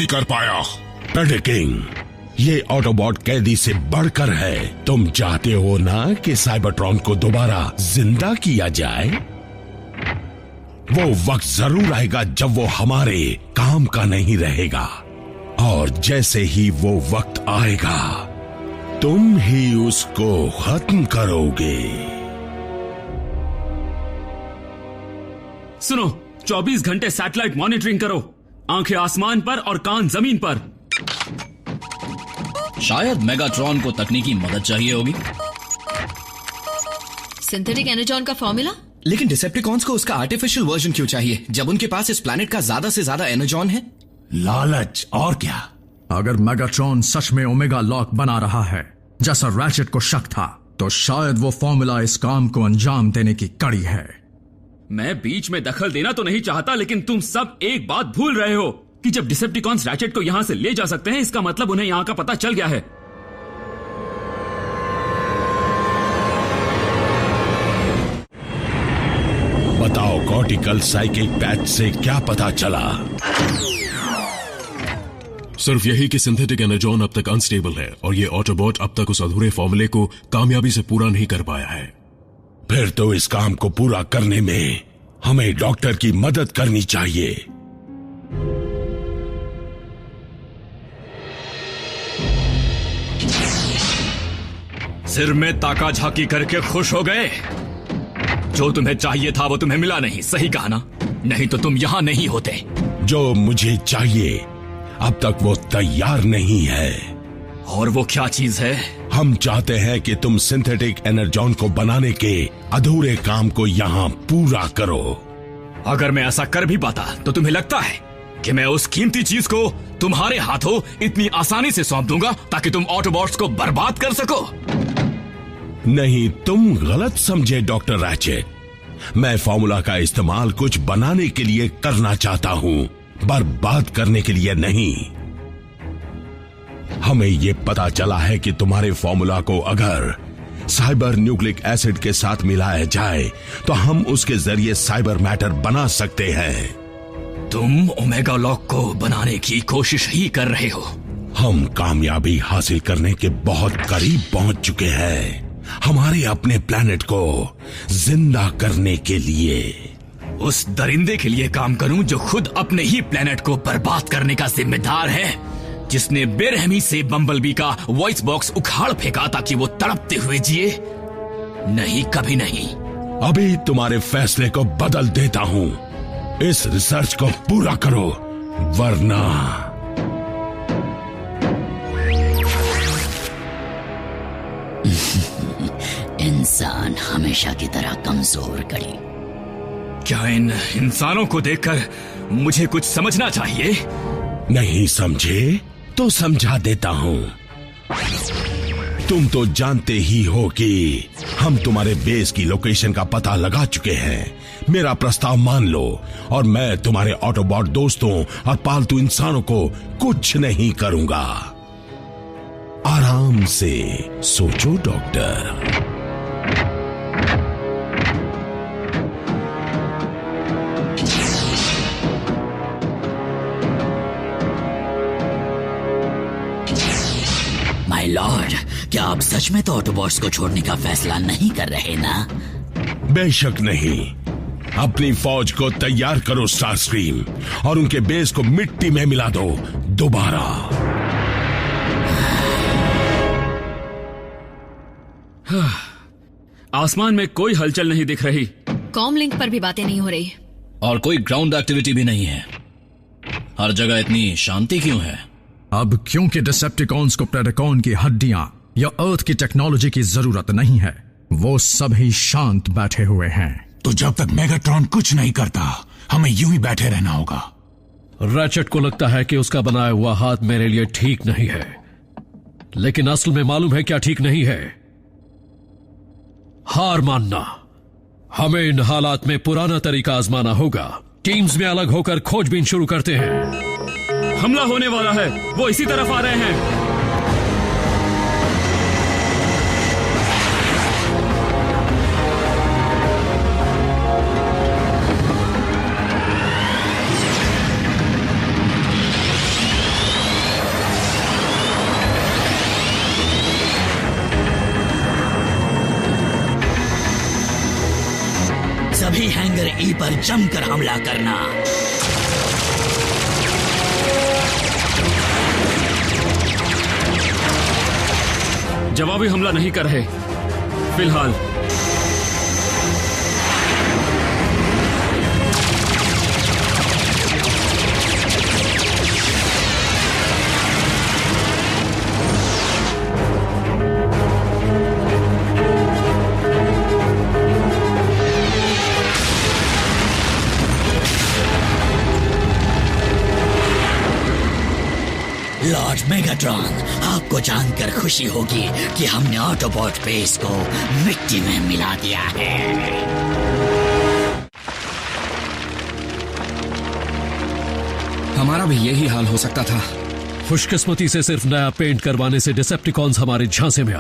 नहीं कर पाया। प्रेडेकिंग, ये ऑटोबॉट कैदी से बढ़कर है। तुम चाहते हो ना कि साइबरट्रॉन को दोबारा जिंदा किया जाए? वो वक्त जरूर आएगा जब वो हमारे काम का नहीं रहेगा, और जैसे ही वो वक्त आएगा तुम ही उसको खत्म करोगे। सुनो, 24 घंटे सैटेलाइट मॉनिटरिंग करो, आंखें आसमान पर और कान जमीन पर। शायद मेगाट्रॉन को तकनीकी मदद चाहिए होगी। सिंथेटिक एनर्जॉन का फॉर्मूला? लेकिन डिसेप्टिकॉन्स को उसका आर्टिफिशियल वर्जन क्यों चाहिए जब उनके पास इस प्लैनेट का ज्यादा से ज्यादा एनर्जॉन है? लालच, और क्या। अगर मेगाट्रॉन सच में ओमेगा लॉक बना रहा है जैसा रैचेट को शक था, तो शायद वो फॉर्मूला इस काम को अंजाम देने की कड़ी है। मैं बीच में दखल देना तो नहीं चाहता, लेकिन तुम सब एक बात भूल रहे हो कि जब डिसेप्टिकॉन्स रैचेट को यहां से ले जा सकते हैं, इसका मतलब उन्हें यहां का पता चल गया है। बताओ, कॉर्टिकल साइकिक पैच से क्या पता चला? सिर्फ यही कि सिंथेटिक एनर्जॉन अब तक अनस्टेबल है और ये ऑटोबॉट अब तक उस अधूरे फॉर्मूले को कामयाबी से पूरा नहीं कर पाया है। फिर तो इस काम को पूरा करने में हमें डॉक्टर की मदद करनी चाहिए। सिर में ताका झाकी करके खुश हो गए? जो तुम्हें चाहिए था वो तुम्हें मिला नहीं, सही कहा ना? नहीं तो तुम यहां नहीं होते। जो मुझे चाहिए अब तक वो तैयार नहीं है। और वो क्या चीज है? हम चाहते हैं कि तुम सिंथेटिक एनर्जॉन को बनाने के अधूरे काम को यहाँ पूरा करो। अगर मैं ऐसा कर भी पाता तो तुम्हें लगता है कि मैं उस कीमती चीज को तुम्हारे हाथों इतनी आसानी से सौंप दूंगा ताकि तुम ऑटोबॉट्स को बर्बाद कर सको? नहीं, तुम गलत समझे डॉक्टर रैचेट। मैं फॉर्मूला का इस्तेमाल कुछ बनाने के लिए करना चाहता हूँ, बर्बाद करने के लिए नहीं। हमें यह पता चला है कि तुम्हारे फॉर्मूला को अगर साइबर न्यूक्लिक एसिड के साथ मिलाया जाए तो हम उसके जरिए साइबर मैटर बना सकते हैं। तुम ओमेगा लॉक को बनाने की कोशिश ही कर रहे हो। हम कामयाबी हासिल करने के बहुत करीब पहुंच चुके हैं, हमारे अपने प्लैनेट को जिंदा करने के लिए। उस दरिंदे के लिए काम करूं जो खुद अपने ही प्लेनेट को बर्बाद करने का जिम्मेदार है, जिसने बेरहमी से बम्बलबी का वॉइस बॉक्स उखाड़ फेंका ताकि वो तड़पते हुए जिए? नहीं, कभी नहीं। अभी तुम्हारे फैसले को बदल देता हूं। इस रिसर्च को पूरा करो, वरना इंसान हमेशा की तरह कमजोर कड़ी। क्या इन इंसानों को देखकर मुझे कुछ समझना चाहिए? नहीं समझे तो समझा देता हूं। तुम तो जानते ही हो कि हम तुम्हारे बेस की लोकेशन का पता लगा चुके हैं। मेरा प्रस्ताव मान लो और मैं तुम्हारे ऑटोबॉट दोस्तों और पालतू इंसानों को कुछ नहीं करूंगा। आराम से सोचो डॉक्टर। माय लॉर्ड, क्या आप सच में तो ऑटोबॉट्स को छोड़ने का फैसला नहीं कर रहे ना? बेशक नहीं। अपनी फौज को तैयार करो स्टारस्क्रीम, और उनके बेस को मिट्टी में मिला दो दोबारा। आसमान में कोई हलचल नहीं दिख रही। कॉम लिंक पर भी बातें नहीं हो रही और कोई ग्राउंड एक्टिविटी भी नहीं है। हर जगह इतनी शांति क्यों है? अब क्योंकि डिसेप्टिकॉन्स को प्रेडेकॉन की हड्डियां या अर्थ की टेक्नोलॉजी की जरूरत नहीं है, वो सभी शांत बैठे हुए हैं। तो जब तक मेगाट्रॉन कुछ नहीं करता, हमें यूं ही बैठे रहना होगा। रैचेट को लगता है कि उसका बनाया हुआ हाथ मेरे लिए ठीक नहीं है, लेकिन असल में मालूम है क्या ठीक नहीं है? हार मानना। हमें इन हालात में पुराना तरीका आजमाना होगा। टीम्स में अलग होकर खोजबीन शुरू करते हैं। हमला होने वाला है, वो इसी तरफ आ रहे हैं। ई पर जमकर हमला करना। जवाबी हमला नहीं कर रहे फिलहाल। लॉर्ड मेगाट्रॉन, आपको जानकर खुशी होगी कि हमने ऑटोबॉट बेस को मिट्टी में मिला दिया है। हमारा भी यही हाल हो सकता था। खुशकिस्मती से सिर्फ नया पेंट करवाने से डिसेप्टिकॉन्स हमारे झांसे में आ